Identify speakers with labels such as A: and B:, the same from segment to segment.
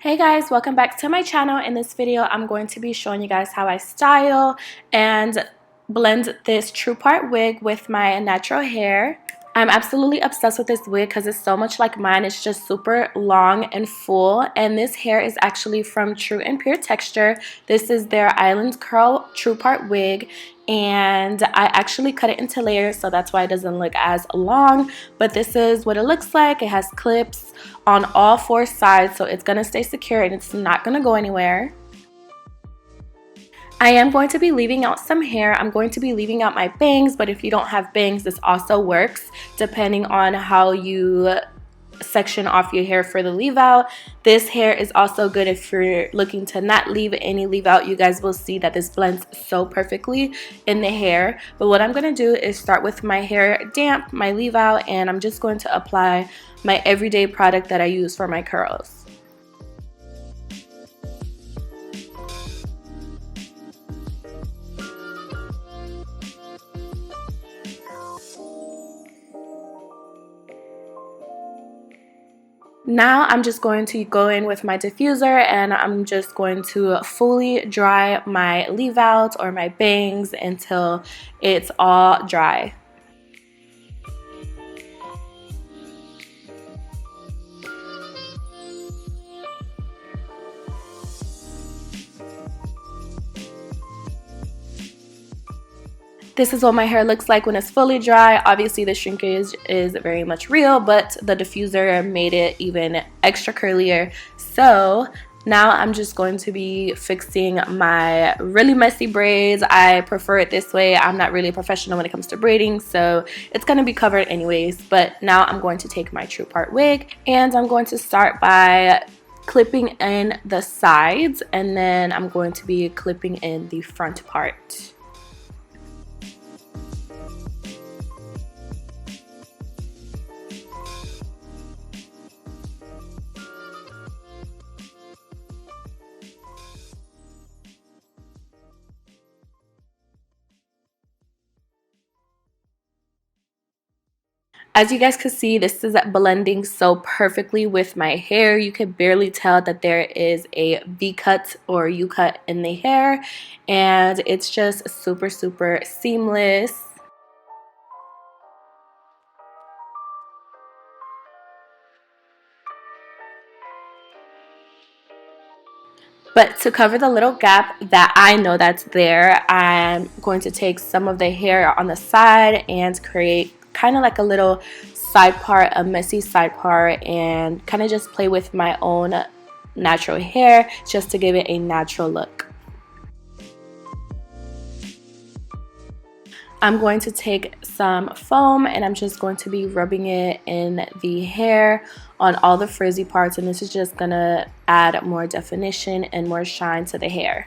A: Hey guys, welcome back to my channel. In this video, I'm going to be showing you guys how I style and blend this TruePart wig with my natural hair. I'm absolutely obsessed with this wig because it's so much like mine. It's just super long and full, and this hair is actually from True and Pure Texture. This is their Island Curl TruePart wig, and I actually cut it into layers, so that's why it doesn't look as long, but this is what it looks like. It has clips on all four sides, so it's gonna stay secure and it's not gonna go anywhere. I am going to be leaving out some hair. I'm going to be leaving out my bangs, but if you don't have bangs, this also works depending on how you section off your hair for the leave out. This hair is also good if you're looking to not leave any leave out. You guys will see that this blends so perfectly in the hair. But what I'm going to do is start with my hair damp, my leave out, and I'm just going to apply my everyday product that I use for my curls. Now I'm just going to go in with my diffuser and I'm just going to fully dry my leave out or my bangs until it's all dry. This is what my hair looks like when it's fully dry. Obviously the shrinkage is very much real, but the diffuser made it even extra curlier. So now I'm just going to be fixing my really messy braids. I prefer it this way. I'm not really a professional when it comes to braiding, so it's going to be covered anyways. But now I'm going to take my TruePart wig and I'm going to start by clipping in the sides, and then I'm going to be clipping in the front part. As you guys can see, this is blending so perfectly with my hair. You can barely tell that there is a V-cut or U-cut in the hair, and it's just super seamless. But to cover the little gap that I know that's there, I'm going to take some of the hair on the side and create kind of like a little side part, a messy side part, and kind of just play with my own natural hair just to give it a natural look. I'm going to take some foam and I'm just going to be rubbing it in the hair on all the frizzy parts, and this is just going to add more definition and more shine to the hair.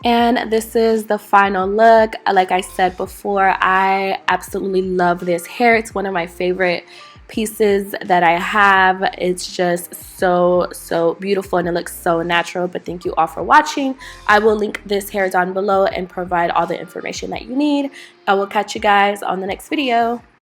A: And this is the final look. Like I said before, I absolutely love this hair. It's one of my favorite pieces that I have. It's just so beautiful and it looks so natural. But thank you all for watching. I will link this hair down below and provide all the information that you need. I will catch you guys on the next video.